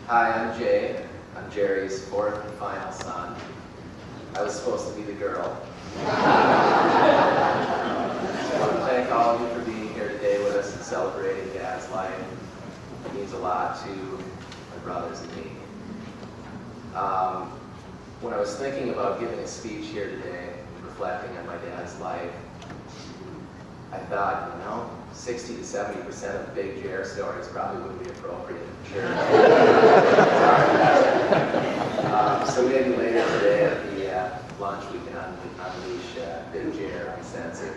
Hi, I'm Jay. I'm Jerry's fourth and final son. I was supposed to be the girl. I want to thank all of you for being here today with us and celebrating Dad's life. It means a lot to my brothers and me. When I was thinking about giving a speech here today, reflecting on my dad's life, I thought, 60 to 70% of the Big Jer stories probably wouldn't be appropriate for church. So maybe later today at the lunch we can unleash Big Jer Uncensored.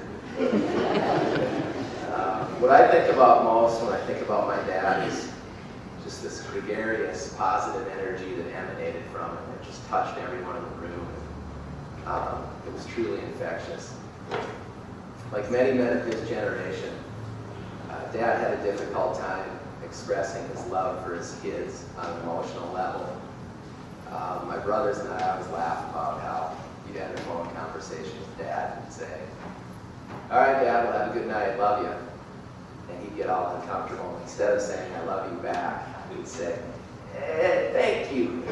What I think about most when I think about my dad is just this gregarious, positive energy that emanated from him. It just touched everyone in the room. It was truly infectious. Like many men of his generation, Dad had a difficult time expressing his love for his kids on an emotional level. My brothers and I always laugh about how you'd have a phone conversation with Dad and say, "All right, Dad, well, have a good night, love you." And he'd get all uncomfortable. Instead of saying, "I love you back," he'd say, "Thank you."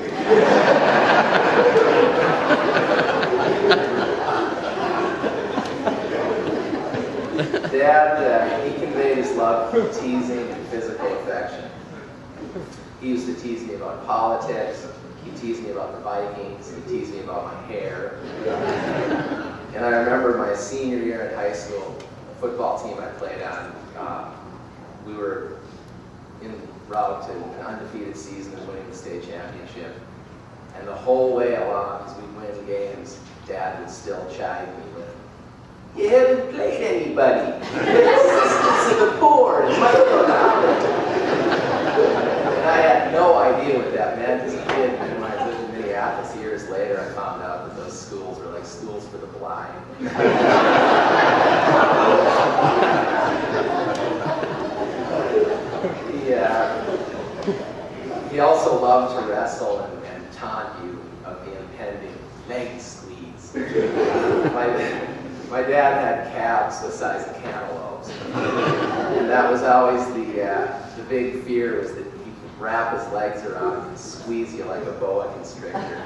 Dad, he conveyed his love through teasing and physical affection. He used to tease me about politics. He teased me about the Vikings. He teased me about my hair. And I remember my senior year in high school, the football team I played on, we were en route to an undefeated season of winning the state championship. And the whole way along, as we'd win games, Dad would still chide me with, "You haven't played anybody. You're assistants of the poor and micro-knowledge." And I had no idea what that meant as a kid. And when I lived in Minneapolis years later, I found out that those schools were like schools for the blind. He also loved to wrestle and taunt you of the impending leg squeeze. My dad had calves the size of cantaloupes. And that was always the big fear, was that he could wrap his legs around you and squeeze you like a boa constrictor.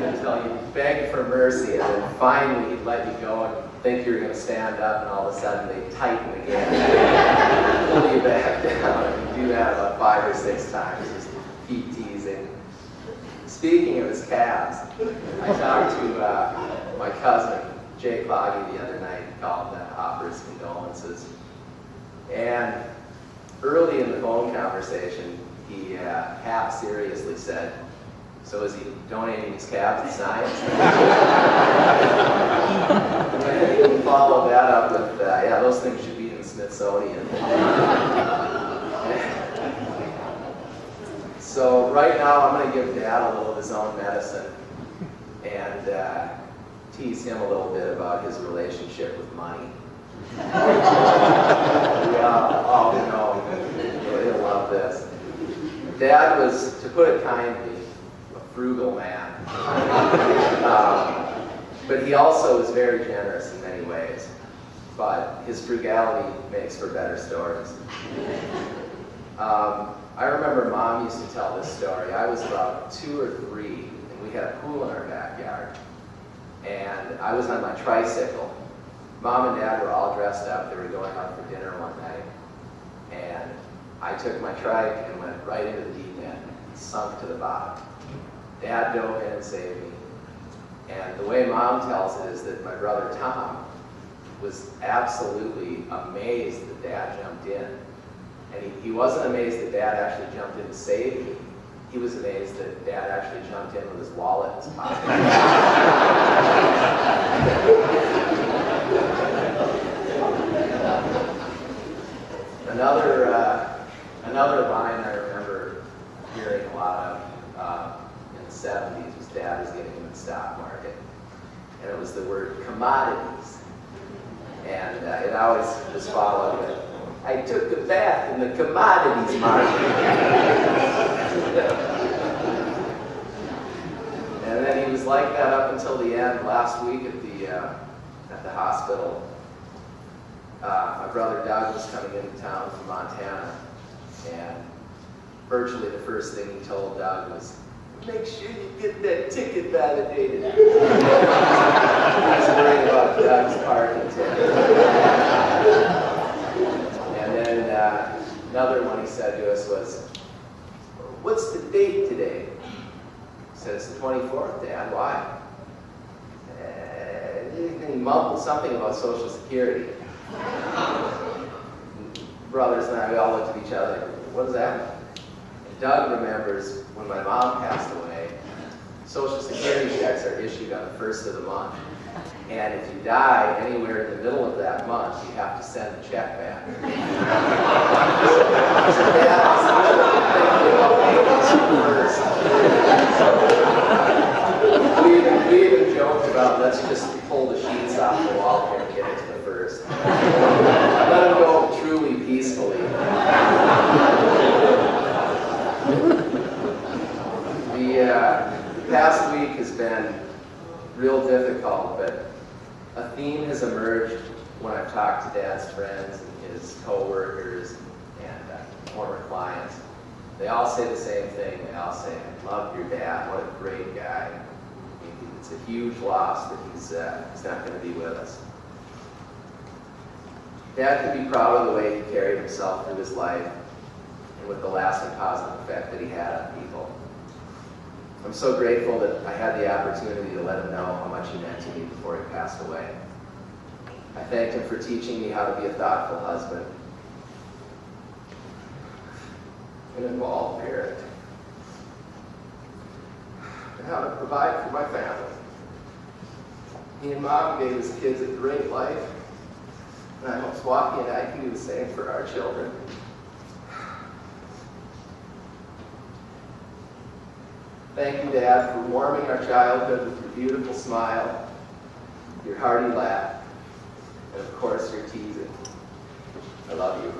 Until you begged for mercy, and then finally he'd let you go and think you were going to stand up, and all of a sudden they'd tighten again. Pull you back down, and he'd do that about 5 or 6 times, just keep teasing. Speaking of his calves, I talked to my cousin, Jay Cloggy, the other night, called to offer his condolences. And early in the phone conversation, he half seriously said, "So is he donating his calves to science?" And then he would follow that up with, "Yeah, those things should be in the Smithsonian." So right now, I'm going to give Dad a little of his own medicine and tease him a little bit about his relationship with money. We all know he'll love this. Dad was, to put it kindly, a frugal man. But he also was very generous in many ways. But his frugality makes for better stories. I remember Mom used to tell this story. I was about 2 or 3, and we had a pool in our backyard. And I was on my tricycle. Mom and Dad were all dressed up. They were going out for dinner one night. And I took my trike and went right into the deep end, sunk to the bottom. Dad dove in and saved me. And the way Mom tells it is that my brother Tom was absolutely amazed that Dad jumped in. And he wasn't amazed that Dad actually jumped in to save me. He was amazed that Dad actually jumped in with his wallet in his pocket. Another line I remember hearing a lot of in the 70s was Dad was getting in the stock market. And it was the word commodities. And it always was followed with, "I took a bath in the commodities market." And then he was like that up until the end. Last week at the hospital, my brother Doug was coming into town from Montana, and virtually the first thing he told Doug was, make sure you get that ticket validated. He was worried about Doug's parking ticket. And then another one he said to us was, what's the date today? He said, it's the 24th, Dad. Why? And he mumbled something about Social Security. Brothers and I, we all looked at each other, what is that? And Doug remembers when my mom passed away, Social Security checks are issued on the 1st of the month. And if you die anywhere in the middle of that month, you have to send the check back. So Dad was we even joked about, let's just pull the sheets off the wall here and get it to the 1st. Let him go truly peacefully. The past week has been real difficult, but a theme has emerged when I've talked to Dad's friends and his co-workers and former clients. They all say the same thing. They all say, I love your dad. What a great guy. It's a huge loss that he's not going to be with us. Dad could be proud of the way he carried himself through his life and with the lasting positive effect that he had on people. I'm so grateful that I had the opportunity to let him know how much he meant to me before he passed away. I thanked him for teaching me how to be a thoughtful husband, an involved parent, and how to provide for my family. He and Mom gave his kids a great life, and I hope Swati and I can do the same for our children. Thank you, Dad, for warming our childhood with your beautiful smile, your hearty laugh, and of course, your teasing. I love you.